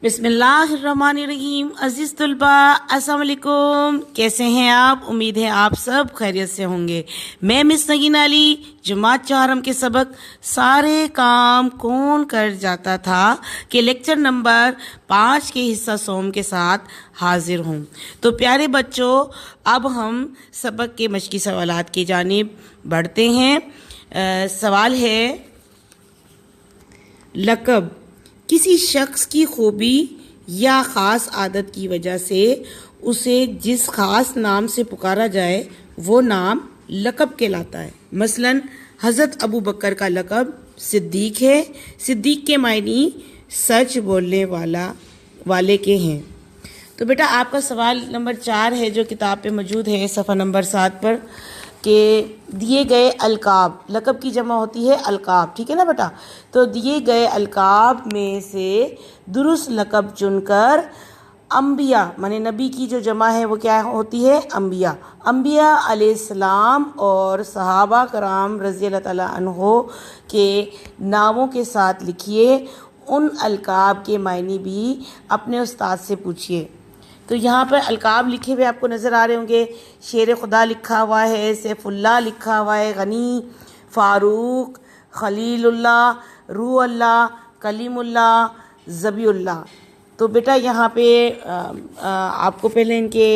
بسم اللہ الرحمن الرحیم۔ عزیز طلبہ السلام علیکم، کیسے ہیں آپ؟ امید ہے آپ سب خیریت سے ہوں گے۔ میں مس نگین علی، جماعت چہارم کے سبق سارے کام کون کر جاتا تھا کہ لیکچر نمبر 5 کے حصہ سوم کے ساتھ حاضر ہوں۔ تو پیارے بچوں، اب ہم سبق کے مشقی سوالات کی جانب بڑھتے ہیں۔ سوال ہے، لقب کسی شخص کی خوبی یا خاص عادت کی وجہ سے اسے جس خاص نام سے پکارا جائے وہ نام لقب کہلاتا ہے۔ مثلا حضرت ابو بکر کا لقب صدیق ہے۔ صدیق کے معنی سچ بولنے والے کے ہیں۔ تو بیٹا آپ کا سوال نمبر 4 ہے جو کتاب پہ موجود ہے صفحہ نمبر 7 پر، کہ دیے گئے القاب، لقب کی جمع ہوتی ہے القاب، ٹھیک ہے نا بیٹا؟ تو دیے گئے القاب میں سے درست لقب چن کر انبیاء، مانے نبی کی جو جمع ہے وہ کیا ہوتی ہے؟ انبیاء۔ انبیاء علیہ السلام اور صحابہ کرام رضی اللہ تعالیٰ عنہ کے ناموں کے ساتھ لکھیے۔ ان القاب کے معنی بھی اپنے استاد سے پوچھیے۔ تو یہاں پر القاب لکھے ہوئے آپ کو نظر آ رہے ہوں گے۔ شیر خدا لکھا ہوا ہے، سیف اللہ لکھا ہوا ہے، غنی، فاروق، خلیل اللہ، روح اللہ، کلیم اللہ، ذبی اللہ۔ تو بیٹا یہاں پہ آپ کو پہلے ان کے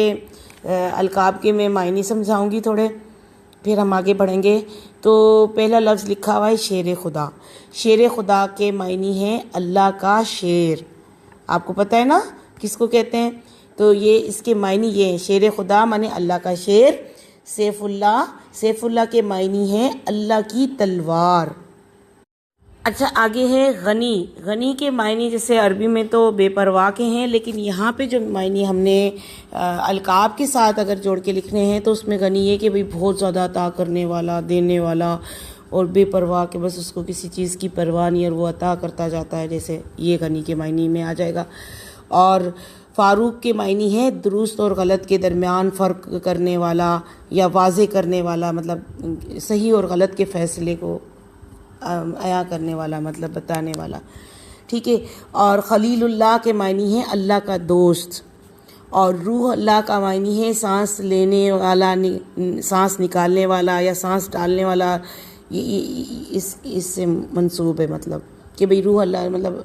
القاب کے میں معنی سمجھاؤں گی تھوڑے، پھر ہم آگے بڑھیں گے۔ تو پہلا لفظ لکھا ہوا ہے شیر خدا۔ شیر خدا کے معنی ہے اللہ کا شیر۔ آپ کو پتہ ہے نا کس کو کہتے ہیں؟ تو یہ اس کے معنی یہ ہیں، شیر خدا مانے اللہ کا شیر۔ سیف اللہ کے معنی ہے اللہ کی تلوار۔ اچھا آگے ہے غنی۔ غنی کے معنی جیسے عربی میں تو بے پرواہ کے ہیں، لیکن یہاں پہ جو معنی ہم نے القاب کے ساتھ اگر جوڑ کے لکھنے ہیں تو اس میں غنی یہ کہ بھئی بہت زیادہ عطا کرنے والا، دینے والا، اور بے پرواہ کہ بس اس کو کسی چیز کی پرواہ نہیں اور وہ عطا کرتا جاتا ہے، جیسے یہ غنی کے معنی میں آ جائے گا۔ اور فاروق کے معنی ہے درست اور غلط کے درمیان فرق کرنے والا یا واضح کرنے والا، مطلب صحیح اور غلط کے فیصلے کو عیاں کرنے والا، مطلب بتانے والا، ٹھیک ہے۔ اور خلیل اللہ کے معنی ہے اللہ کا دوست۔ اور روح اللہ کا معنی ہے سانس لینے والا، سانس نکالنے والا یا سانس ڈالنے والا، اس سے منسوب ہے، مطلب کہ بھئی روح اللہ، مطلب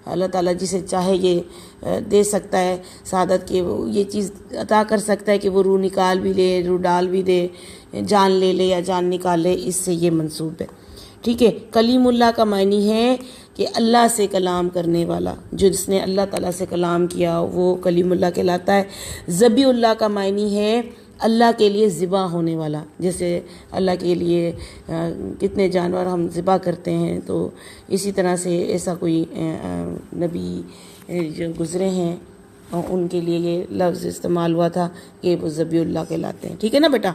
اللہ تعالیٰ جسے چاہے یہ دے سکتا ہے سعادت کہ وہ یہ چیز عطا کر سکتا ہے کہ وہ روح نکال بھی لے، روح ڈال بھی دے، جان لے لے یا جان نکال لے، اس سے یہ منسوب ہے، ٹھیک ہے۔ کلیم اللہ کا معنی ہے کہ اللہ سے کلام کرنے والا، جو جس نے اللہ تعالیٰ سے کلام کیا وہ کلیم اللہ کہلاتا ہے۔ ذبی اللہ کا معنی ہے اللہ کے لیے ذبح ہونے والا، جیسے اللہ کے لیے کتنے جانور ہم ذبح کرتے ہیں، تو اسی طرح سے ایسا کوئی نبی جو گزرے ہیں ان کے لیے یہ لفظ استعمال ہوا تھا کہ وہ ذبی اللہ کہلاتے ہیں، ٹھیک ہے نا بیٹا؟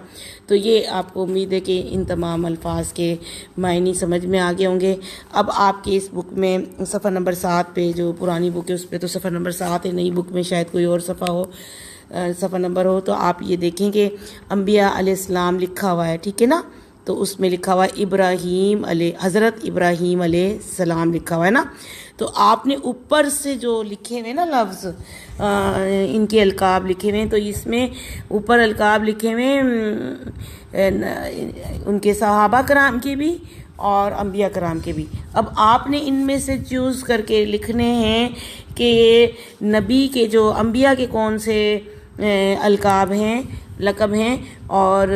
تو یہ آپ کو امید ہے کہ ان تمام الفاظ کے معنی سمجھ میں آگے ہوں گے۔ اب آپ کے اس بک میں صفحہ نمبر 7 پہ، جو پرانی بک ہے اس پہ تو صفحہ نمبر 7 ہے، نئی بک میں شاید کوئی اور صفحہ نمبر ہو، تو آپ یہ دیکھیں کہ انبیاء علیہ السلام لکھا ہوا ہے، ٹھیک ہے نا؟ تو اس میں لکھا ہوا ہے حضرت ابراہیم علیہ السلام لکھا ہوا ہے نا؟ تو آپ نے اوپر سے جو لکھے ہوئے نا لفظ، ان کے القاب لکھے ہوئے ہیں، تو اس میں اوپر القاب لکھے ہوئے ان کے صحابہ کرام کے بھی اور انبیاء کرام کے بھی۔ اب آپ نے ان میں سے چوز کر کے لکھنے ہیں کہ نبی کے جو انبیاء کے کون سے القاب ہیں، لقب ہیں، اور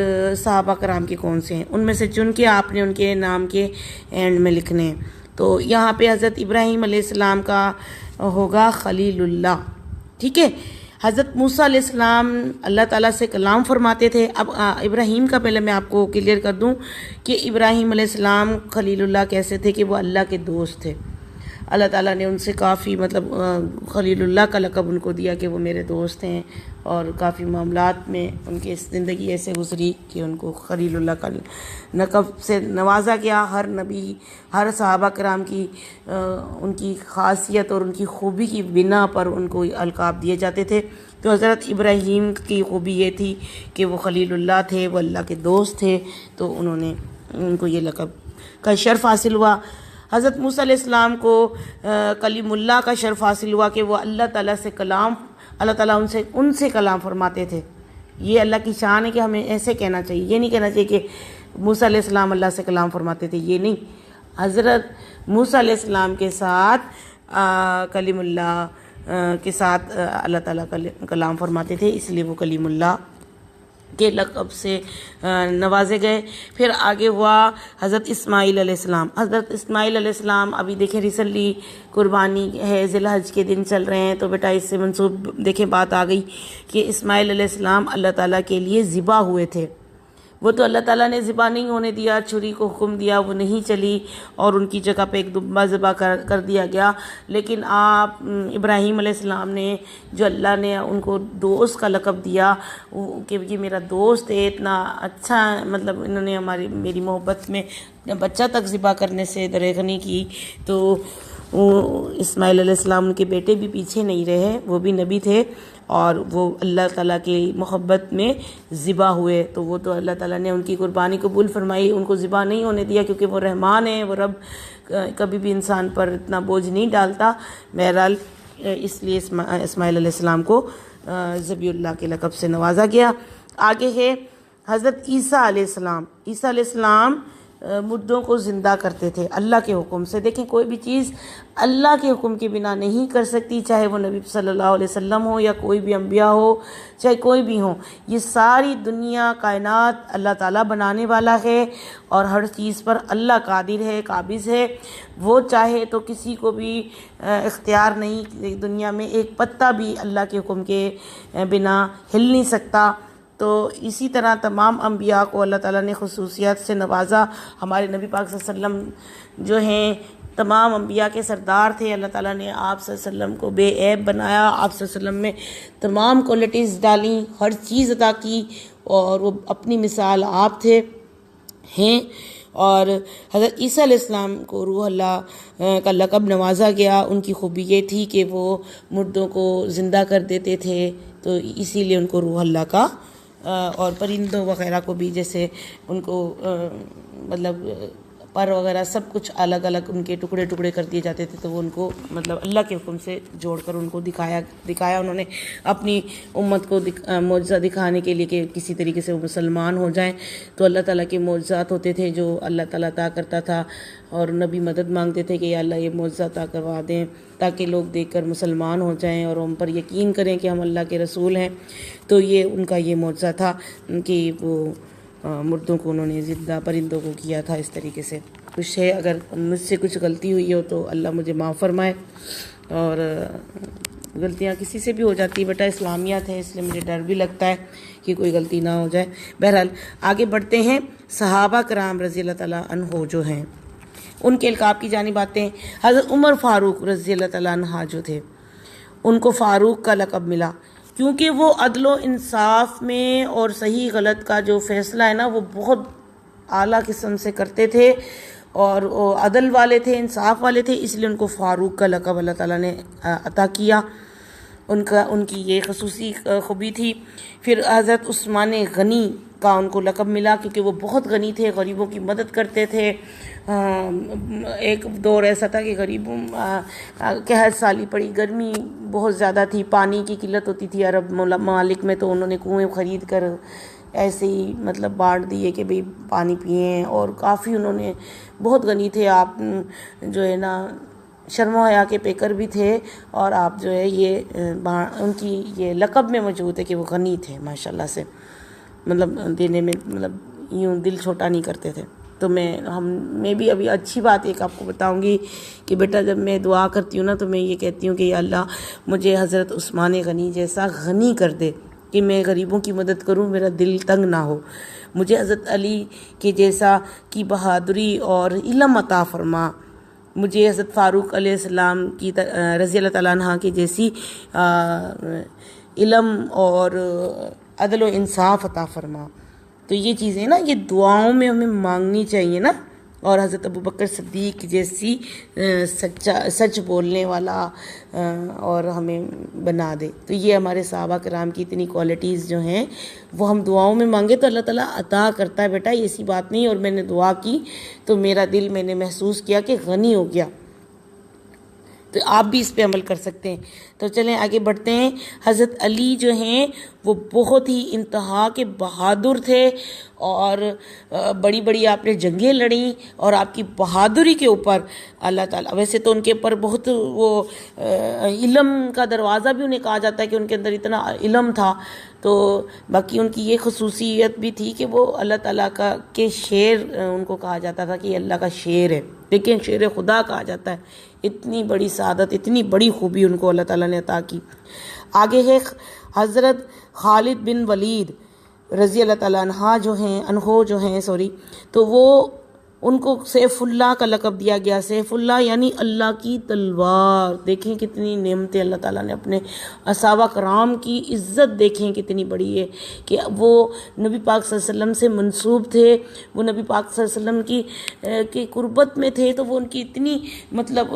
صحابہ کرام کے کون سے ہیں، ان میں سے چن کے آپ نے ان کے نام کے اینڈ میں لکھنے ہیں۔ تو یہاں پہ حضرت ابراہیم علیہ السلام کا ہوگا خلیل اللہ، ٹھیک ہے۔ حضرت موسیٰ علیہ السلام اللہ تعالیٰ سے کلام فرماتے تھے۔ اب ابراہیم کا پہلے میں آپ کو کلیئر کر دوں کہ ابراہیم علیہ السلام خلیل اللہ کیسے تھے، کہ وہ اللہ کے دوست تھے۔ اللہ تعالیٰ نے ان سے کافی خلیل اللہ کا لقب ان کو دیا کہ وہ میرے دوست ہیں، اور کافی معاملات میں ان کی زندگی ایسے گزری کہ ان کو خلیل اللہ کا لقب سے نوازا گیا۔ ہر نبی، ہر صحابہ کرام کی ان کی خاصیت اور ان کی خوبی کی بنا پر ان کو القاب دیے جاتے تھے۔ تو حضرت ابراہیم کی خوبی یہ تھی کہ وہ خلیل اللہ تھے، وہ اللہ کے دوست تھے، تو ان کو یہ لقب کا شرف حاصل ہوا۔ حضرت موسیٰ علیہ السلام کو کلیم اللہ کا شرف حاصل ہوا کہ وہ اللہ تعالیٰ سے اللہ تعالیٰ ان سے کلام فرماتے تھے. یہ اللہ کی شان ہے کہ ہمیں ایسے کہنا چاہیے. یہ نہیں کہنا چاہیے کہ موسیٰ علیہ السلام اللہ سے کلام فرماتے تھے، یہ نہیں. حضرت موسیٰ علیہ السلام کے ساتھ کلیم اللہ کے ساتھ اللہ تعالیٰ کلام فرماتے تھے، اس لیے وہ کلیم اللہ کے لقب سے نوازے گئے. پھر آگے ہوا حضرت اسماعیل علیہ السلام. حضرت اسماعیل علیہ السلام ابھی دیکھیں ریسنٹلی قربانی ہے، ذی الحج کے دن چل رہے ہیں، تو بیٹا اس سے منسوب دیکھیں بات آ گئی کہ اسماعیل علیہ السلام اللہ تعالیٰ کے لیے ذبح ہوئے تھے. وہ تو اللہ تعالیٰ نے ذبح نہیں ہونے دیا، چھری کو حکم دیا، وہ نہیں چلی اور ان کی جگہ پہ ایک دمبا ذبح کر دیا گیا. لیکن آپ ابراہیم علیہ السلام نے، جو اللہ نے ان کو دوست کا لقب دیا کہ یہ میرا دوست ہے، اتنا اچھا، مطلب انہوں نے میری محبت میں بچہ تک ذبح کرنے سے درگزر نہیں کی. تو اسماعیل علیہ السلام ان کے بیٹے بھی پیچھے نہیں رہے، وہ بھی نبی تھے اور وہ اللہ تعالیٰ کی محبت میں ذبح ہوئے. تو وہ تو اللہ تعالیٰ نے ان کی قربانی قبول فرمائی، ان کو ذبح نہیں ہونے دیا کیونکہ وہ رحمان ہیں، وہ رب کبھی بھی انسان پر اتنا بوجھ نہیں ڈالتا. بہرحال اس لیے اسماعیل علیہ السلام کو ذبیح اللہ کے لقب سے نوازا گیا. آگے ہے حضرت عیسیٰ علیہ السلام. عیسیٰ علیہ السلام مردوں کو زندہ کرتے تھے اللہ کے حکم سے. دیکھیں کوئی بھی چیز اللہ کے حکم کے بنا نہیں کر سکتی، چاہے وہ نبی صلی اللہ علیہ وسلم ہو یا کوئی بھی انبیاء ہو، چاہے کوئی بھی ہو. یہ ساری دنیا کائنات اللہ تعالیٰ بنانے والا ہے اور ہر چیز پر اللہ قادر ہے، قابض ہے. وہ چاہے تو کسی کو بھی اختیار نہیں، دنیا میں ایک پتا بھی اللہ کے حکم کے بنا ہل نہیں سکتا. تو اسی طرح تمام انبیاء کو اللہ تعالیٰ نے خصوصیات سے نوازا. ہمارے نبی پاک صلی اللہ علیہ وسلم جو ہیں تمام انبیاء کے سردار تھے. اللہ تعالیٰ نے آپ صلی اللہ علیہ وسلم کو بے عیب بنایا، آپ صلی اللہ علیہ وسلم میں تمام کوالٹیز ڈالیں، ہر چیز عطا کی اور وہ اپنی مثال آپ ہیں. اور حضرت عیسیٰ علیہ السلام کو روح اللہ کا لقب نوازا گیا. ان کی خوبی یہ تھی کہ وہ مردوں کو زندہ کر دیتے تھے، تو اسی لیے ان کو روح اللہ کا، اور پرندوں وغیرہ کو بھی جیسے ان کو مطلب پر وغیرہ سب کچھ الگ الگ ان کے ٹکڑے ٹکڑے کر دیے جاتے تھے، تو وہ ان کو مطلب اللہ کے حکم سے جوڑ کر ان کو دکھایا انہوں نے اپنی امت کو معجزہ دکھانے کے لیے کہ کسی طریقے سے وہ مسلمان ہو جائیں. تو اللہ تعالیٰ کے معجزات ہوتے تھے جو اللہ تعالیٰ عطا کرتا تھا، اور نبی مدد مانگتے تھے کہ یا اللہ یہ معجزہ عطا کروا دیں تاکہ لوگ دیکھ کر مسلمان ہو جائیں اور ہم پر یقین کریں کہ ہم اللہ کے رسول ہیں. تو یہ ان کا یہ معجزہ تھا کہ وہ مردوں کو انہوں نے زندہ، پرندوں کو کیا تھا اس طریقے سے. کچھ ہے، اگر مجھ سے کچھ غلطی ہوئی ہو تو اللہ مجھے معاف فرمائے، اور غلطیاں کسی سے بھی ہو جاتی ہے، بیٹا اسلامیات ہے اس لیے مجھے ڈر بھی لگتا ہے کہ کوئی غلطی نہ ہو جائے. بہرحال آگے بڑھتے ہیں. صحابہ کرام رضی اللہ تعالیٰ عنہ جو ہیں ان کے القاب کی جانب آتے ہیں. حضرت عمر فاروق رضی اللہ تعالیٰ عنہ جو تھے ان کو فاروق کا لقب ملا کیونکہ وہ عدل و انصاف میں اور صحیح غلط کا جو فیصلہ ہے نا وہ بہت اعلیٰ قسم سے کرتے تھے اور وہ عدل والے تھے، انصاف والے تھے، اس لیے ان کو فاروق کا لقب اللہ تعالیٰ نے عطا کیا. ان کی یہ خصوصی خوبی تھی. پھر حضرت عثمان غنی کا ان کو لقب ملا کیونکہ وہ بہت غنی تھے، غریبوں کی مدد کرتے تھے. ایک دور ایسا تھا کہ غریبوں قحط سالی پڑی، گرمی بہت زیادہ تھی، پانی کی قلت ہوتی تھی عرب ممالک میں، تو انہوں نے کنویں خرید کر ایسے ہی مطلب بانٹ دیے کہ بھئی پانی پئیں، اور کافی انہوں نے بہت غنی تھے. آپ جو ہے نا شرم و حیا کے پیکر بھی تھے، اور آپ جو ہے یہ ان کی یہ لقب میں موجود ہے کہ وہ غنی تھے ماشاءاللہ سے، مطلب دینے میں مطلب یوں دل چھوٹا نہیں کرتے تھے. تو میں بھی ابھی اچھی بات ایک آپ کو بتاؤں گی کہ بیٹا جب میں دعا کرتی ہوں نا تو میں یہ کہتی ہوں کہ یا اللہ مجھے حضرت عثمان غنی جیسا غنی کر دے کہ میں غریبوں کی مدد کروں، میرا دل تنگ نہ ہو. مجھے حضرت علی کے جیسا کی بہادری اور علم عطا فرما. مجھے حضرت فاروق علیہ السلام کی رضی اللہ تعالیٰ عنہ کی جیسی علم اور عدل و انصاف عطا فرما. تو یہ چیزیں نا یہ دعاؤں میں ہمیں مانگنی چاہیے نا. اور حضرت ابوبکر صدیق جیسی سچ بولنے والا اور ہمیں بنا دے۔ تو یہ ہمارے صحابہ کرام کی اتنی کوالٹیز جو ہیں وہ ہم دعاؤں میں مانگے تو اللہ تعالیٰ عطا کرتا ہے بیٹا، ایسی بات نہیں۔ اور میں نے دعا کی تو میرا دل میں نے محسوس کیا کہ غنی ہو گیا۔ تو آپ بھی اس پہ عمل کر سکتے ہیں۔ تو چلیں آگے بڑھتے ہیں۔ حضرت علی جو ہیں وہ بہت ہی انتہا کے بہادر تھے، اور بڑی بڑی آپ نے جنگیں لڑیں، اور آپ کی بہادری کے اوپر اللہ تعالیٰ، ویسے تو ان کے اوپر بہت وہ علم کا دروازہ بھی انہیں کہا جاتا ہے کہ ان کے اندر اتنا علم تھا، تو باقی ان کی یہ خصوصیت بھی تھی کہ وہ اللہ تعالیٰ کے شیر ان کو کہا جاتا تھا کہ یہ اللہ کا شیر ہے، لیکن شیر خدا کہا جاتا ہے۔ اتنی بڑی سعادت، اتنی بڑی خوبی ان کو اللہ تعالیٰ نے عطا کی۔ آگے ہے حضرت خالد بن ولید رضی اللہ تعالیٰ عنہ تو وہ ان کو سیف اللہ کا لقب دیا گیا۔ سیف اللہ یعنی اللہ کی تلوار۔ دیکھیں کتنی نعمتیں اللہ تعالیٰ نے اپنے صحابہ کرام کی عزت دیکھیں کتنی بڑی ہے کہ وہ نبی پاک صلی اللہ علیہ وسلم سے منسوب تھے، وہ نبی پاک صلی اللہ علیہ وسلم کی قربت میں تھے، تو وہ ان کی اتنی مطلب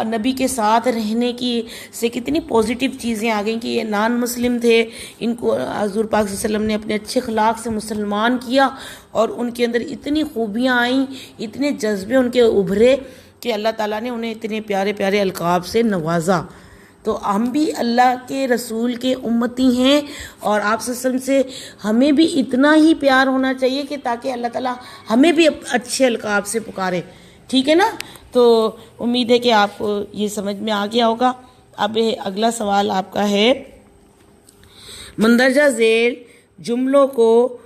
نبی کے ساتھ رہنے کی سے کتنی پازیٹیو چیزیں آ گئیں کہ یہ نان مسلم تھے، ان کو حضور پاک صلی اللہ علیہ وسلم نے اپنے اچھے اخلاق سے مسلمان کیا، اور ان کے اندر اتنی خوبیاں آئیں، اتنے جذبے ان کے ابھرے کہ اللہ تعالیٰ نے انہیں اتنے پیارے پیارے القاب سے نوازا۔ تو ہم بھی اللہ کے رسول کے امتی ہیں، اور آپ صلی اللہ علیہ وسلم سے ہمیں بھی اتنا ہی پیار ہونا چاہیے کہ تاکہ اللہ تعالیٰ ہمیں بھی اچھے القاب سے پکارے، ٹھیک ہے نا؟ تو امید ہے کہ آپ کو یہ سمجھ میں آ گیا ہوگا۔ اب اگلا سوال آپ کا ہے، مندرجہ ذیل جملوں کو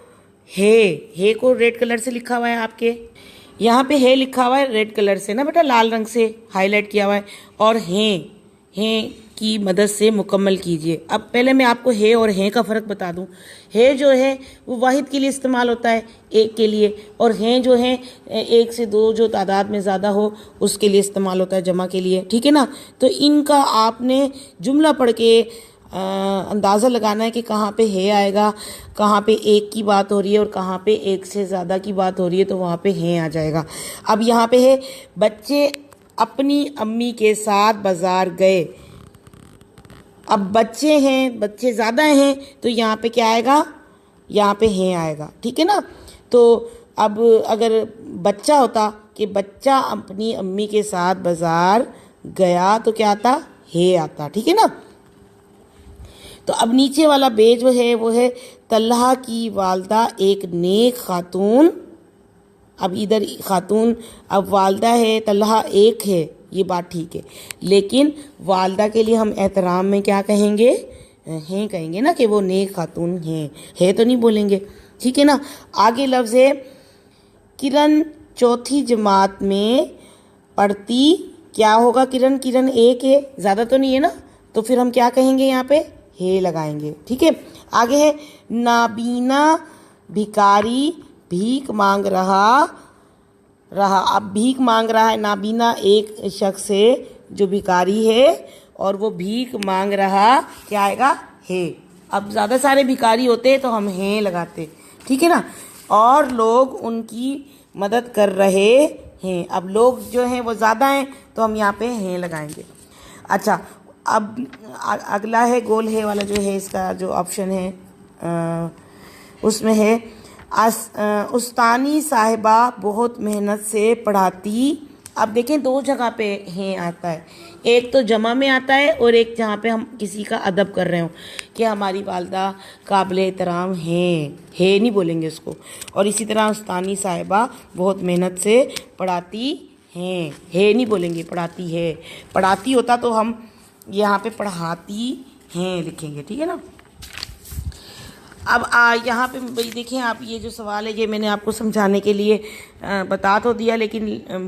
ہے کو ریڈ کلر سے لکھا ہوا ہے، آپ کے یہاں پہ ہے لکھا ہوا ہے ریڈ کلر سے نا بیٹا، لال رنگ سے ہائی لائٹ کیا ہوا ہے، اور ہیں کی مدد سے مکمل کیجئے۔ اب پہلے میں آپ کو ہے اور ہیں کا فرق بتا دوں۔ ہے جو ہے وہ واحد کے لیے استعمال ہوتا ہے، ایک کے لیے، اور ہیں جو ہیں ایک سے دو جو تعداد میں زیادہ ہو اس کے لیے استعمال ہوتا ہے، جمع کے لیے، ٹھیک ہے نا؟ تو ان کا آپ نے جملہ پڑھ کے اندازہ لگانا ہے کہ کہاں پہ ہے آئے گا، کہاں پہ ایک کی بات ہو رہی ہے اور کہاں پہ ایک سے زیادہ کی بات ہو رہی ہے، تو وہاں پہ ہے آ جائے گا۔ اب یہاں پہ ہے بچے اپنی امی کے ساتھ بازار گئے۔ اب بچے ہیں، بچے زیادہ ہیں، تو یہاں پہ کیا آئے گا؟ یہاں پہ ہے آئے گا، ٹھیک ہے نا؟ تو اب اگر بچہ ہوتا کہ بچہ اپنی امی کے ساتھ بازار گیا تو کیا آتا؟ ہے آتا، ٹھیک ہے نا؟ تو اب نیچے والا بے جو ہے وہ ہے طلحہ کی والدہ ایک نیک خاتون۔ اب ادھر خاتون، اب والدہ ہے، طلحہ ایک ہے، یہ بات ٹھیک ہے، لیکن والدہ کے لیے ہم احترام میں کیا کہیں گے؟ ہیں کہیں گے نا، کہ وہ نیک خاتون ہیں، ہے تو نہیں بولیں گے، ٹھیک ہے نا؟ آگے لفظ ہے کرن چوتھی جماعت میں پڑھتی، کیا ہوگا؟ کرن ایک ہے، زیادہ تو نہیں ہے نا، تو پھر ہم کیا کہیں گے؟ یہاں پہ ہے لگائیں گے، ٹھیک ہے؟ آگے ہے نابینا بھکاری بھیک مانگ رہا۔ اب بھیک مانگ رہا ہے، نابینا ایک شخص ہے جو بھکاری ہے اور وہ بھیک مانگ رہا، کیا آئے گا؟ ہے۔ اب زیادہ سارے بھکاری ہوتے تو ہم ہیں لگاتے، ٹھیک ہے نا؟ اور لوگ ان کی مدد کر رہے ہیں۔ اب لوگ جو ہیں وہ زیادہ ہیں تو ہم یہاں پہ ہیں لگائیں گے۔ اچھا، اب اگلا ہے گول ہے والا جو ہے، اس کا جو آپشن ہے اس میں ہے استانی صاحبہ بہت محنت سے پڑھاتی۔ اب دیکھیں دو جگہ پہ ہیں آتا ہے، ایک تو جمع میں آتا ہے اور ایک جہاں پہ ہم کسی کا ادب کر رہے ہوں کہ ہماری والدہ قابل احترام ہیں، ہے نہیں بولیں گے اس کو۔ اور اسی طرح استانی صاحبہ بہت محنت سے پڑھاتی ہیں، ہے نہیں بولیں گے، پڑھاتی ہے۔ پڑھاتی ہوتا تو ہم یہاں پہ پڑھاتی ہیں لکھیں گے، ٹھیک ہے نا؟ اب یہاں پہ دیکھیں آپ، یہ جو سوال ہے یہ میں نے آپ کو سمجھانے کے لیے بتا تو دیا، لیکن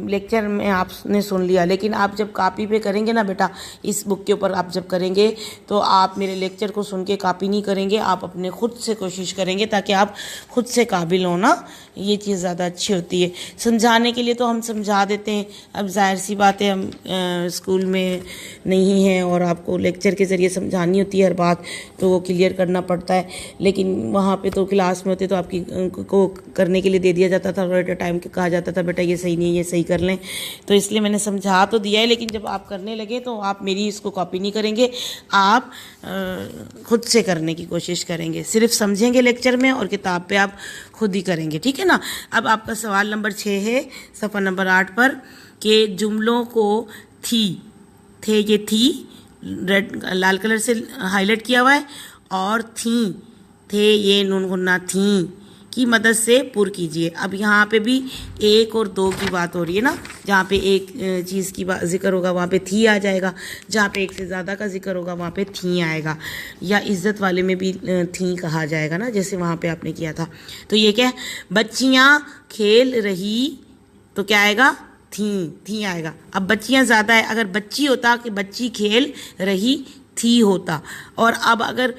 لیکچر میں آپ نے سن لیا، لیکن آپ جب کاپی پہ کریں گے نا بیٹا، اس بک کے اوپر آپ جب کریں گے تو آپ میرے لیکچر کو سن کے کاپی نہیں کریں گے، آپ اپنے خود سے کوشش کریں گے تاکہ آپ خود سے قابل ہوں نا، یہ چیز زیادہ اچھی ہوتی ہے۔ سمجھانے کے لیے تو ہم سمجھا دیتے ہیں، اب ظاہر سی بات ہے ہم اسکول میں نہیں ہیں اور آپ کو لیکچر کے ذریعے سمجھانی ہوتی ہے ہر بات، تو وہ کلیئر کرنا پڑتا ہے، لیکن لیکن وہاں پہ تو کلاس میں ہوتے تو آپ کی کو کرنے کے لیے دے دیا جاتا تھا, ٹائم کہا جاتا تھا بیٹا یہ صحیح نہیں ہے, یہ صحیح کر لیں. تو اس لیے میں نے سمجھا تو دیا ہے, لیکن جب آپ کرنے لگے تو آپ میری اس کو کاپی نہیں کریں گے, آپ خود سے کرنے کی کوشش کریں گے. صرف سمجھیں گے لیکچر میں اور کتاب پہ آپ خود ہی کریں گے, ٹھیک ہے نا. اب آپ کا سوال نمبر 6 ہے صفحہ نمبر 8 پر کہ جملوں کو تھی, تھے یہ تھی ریڈ لال کلر سے ہائی لائٹ کیا ہوا ہے, اور تھیں تھے یہ نون غنہ تھیں کی مدد سے پر کیجئے. اب یہاں پہ بھی 1 اور 2 کی بات ہو رہی ہے نا, جہاں پہ ایک چیز کی ذکر ہوگا وہاں پہ تھی آ جائے گا, جہاں پہ ایک سے زیادہ کا ذکر ہوگا وہاں پہ تھیں آئے گا, یا عزت والے میں بھی تھیں کہا جائے گا نا, جیسے وہاں پہ آپ نے کیا تھا. تو یہ کیا ہے, بچیاں کھیل رہی تو کیا آئے گا, تھیں آئے گا. اب بچیاں زیادہ ہے, اگر بچی ہوتا کہ بچی کھیل رہی تھی ہوتا, اور اب اگر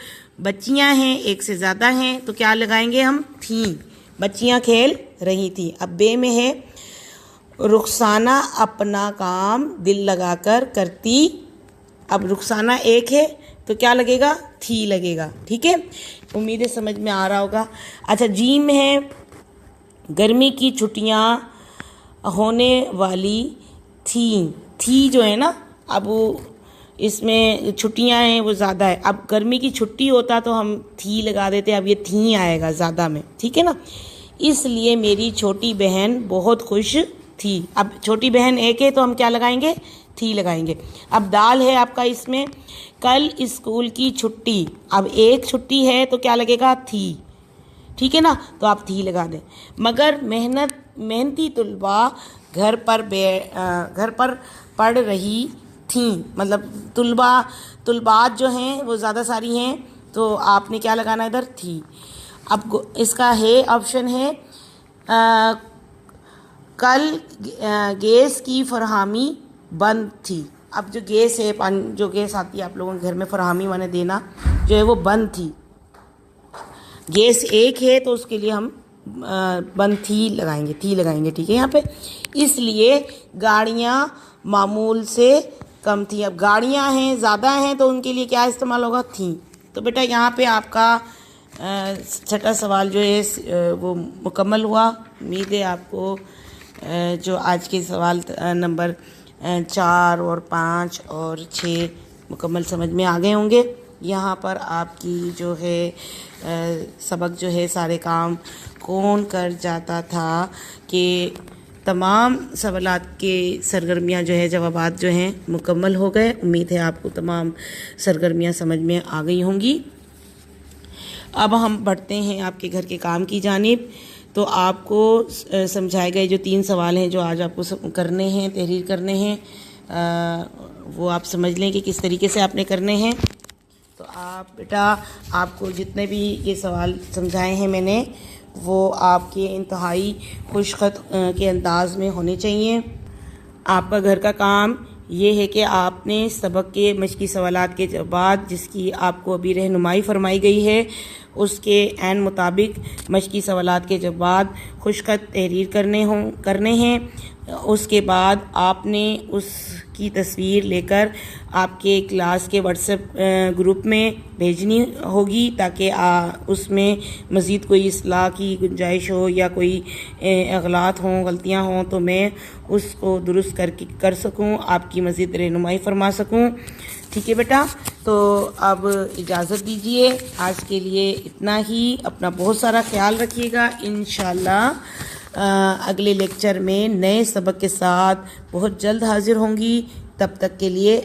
بچیاں ہیں ایک سے زیادہ ہیں تو کیا لگائیں گے ہم, تھیں. بچیاں کھیل رہی تھیں. اب بے میں ہے رخسانہ اپنا کام دل لگا کر کرتی. اب رخسانہ ایک ہے تو کیا لگے گا, تھی لگے گا, ٹھیک ہے. امید ہے سمجھ میں آ رہا ہوگا. اچھا جیم ہے گرمی کی چھٹیاں ہونے والی تھیں. تھی جو ہے نا, اب اس میں چھٹیاں ہیں وہ زیادہ ہے. اب گرمی کی چھٹی ہوتا تو ہم تھی لگا دیتے, اب یہ تھیں آئے گا زیادہ میں, ٹھیک ہے نا. اس لیے میری چھوٹی بہن بہت خوش تھی. اب چھوٹی بہن ایک ہے تو ہم کیا لگائیں گے, تھی لگائیں گے. اب دال ہے آپ کا اس میں کل اسکول کی چھٹی. اب ایک چھٹی ہے تو کیا لگے گا, تھی, ٹھیک ہے نا, تو آپ تھی لگا دیں. مگر محنتی طلباء گھر پر پڑھ رہی تھیں. مطلب طلبات جو ہیں وہ زیادہ ساری ہیں تو آپ نے کیا لگانا ادھر, تھی. اب اس کا ہے آپشن ہے کل گیس کی فراہمی بند تھی. اب جو گیس ہے, جو گیس آتی ہے آپ لوگوں کے گھر میں فراہمی مانے دینا, جو ہے وہ بند تھی. گیس ایک ہے تو اس کے لیے ہم بند تھی لگائیں گے, ٹھیک ہے یہاں پہ. اس لیے گاڑیاں معمول سے کم تھی. اب گاڑیاں ہیں زیادہ ہیں تو ان کے لیے کیا استعمال ہوگا, تھیں. تو بیٹا یہاں پہ آپ کا 6واں سوال جو ہے وہ مکمل ہوا. امید ہے آپ کو جو آج کے سوال نمبر 4 اور 5 اور 6 مکمل سمجھ میں آ گئے ہوں گے. یہاں پر آپ کی جو ہے سبق جو ہے سارے کام کون کر جاتا تھا کہ تمام سوالات کے سرگرمیاں جو ہے جوابات جو ہیں مکمل ہو گئے. امید ہے آپ کو تمام سرگرمیاں سمجھ میں آ گئی ہوں گی. اب ہم بڑھتے ہیں آپ کے گھر کے کام کی جانب. تو آپ کو سمجھائے گئے جو 3 سوال ہیں جو آج آپ کو کرنے ہیں, تحریر کرنے ہیں, وہ آپ سمجھ لیں کہ کس طریقے سے آپ نے کرنے ہیں. تو آپ بیٹا آپ کو جتنے بھی یہ سوال سمجھائے ہیں میں نے وہ آپ کے انتہائی خوش خط کے انداز میں ہونے چاہیے. آپ کا گھر کا کام یہ ہے کہ آپ نے سبق کے مشقی سوالات کے بعد جس کی آپ کو ابھی رہنمائی فرمائی گئی ہے اس کے عین مطابق مشقی سوالات کے بعد خوش خط تحریر کرنے ہیں. اس کے بعد آپ نے اس کی تصویر لے کر آپ کے کلاس کے واٹس ایپ گروپ میں بھیجنی ہوگی تاکہ اس میں مزید کوئی اصلاح کی گنجائش ہو یا کوئی اغلاط ہوں, غلطیاں ہوں تو میں اس کو درست کر سکوں, آپ کی مزید رہنمائی فرما سکوں. ٹھیک ہے بیٹا, تو اب اجازت دیجیے, آج کے لیے اتنا ہی. اپنا بہت سارا خیال رکھیے گا. انشاءاللہ اگلے لیکچر میں نئے سبق کے ساتھ بہت جلد حاضر ہوں گی. تب تک کے لیے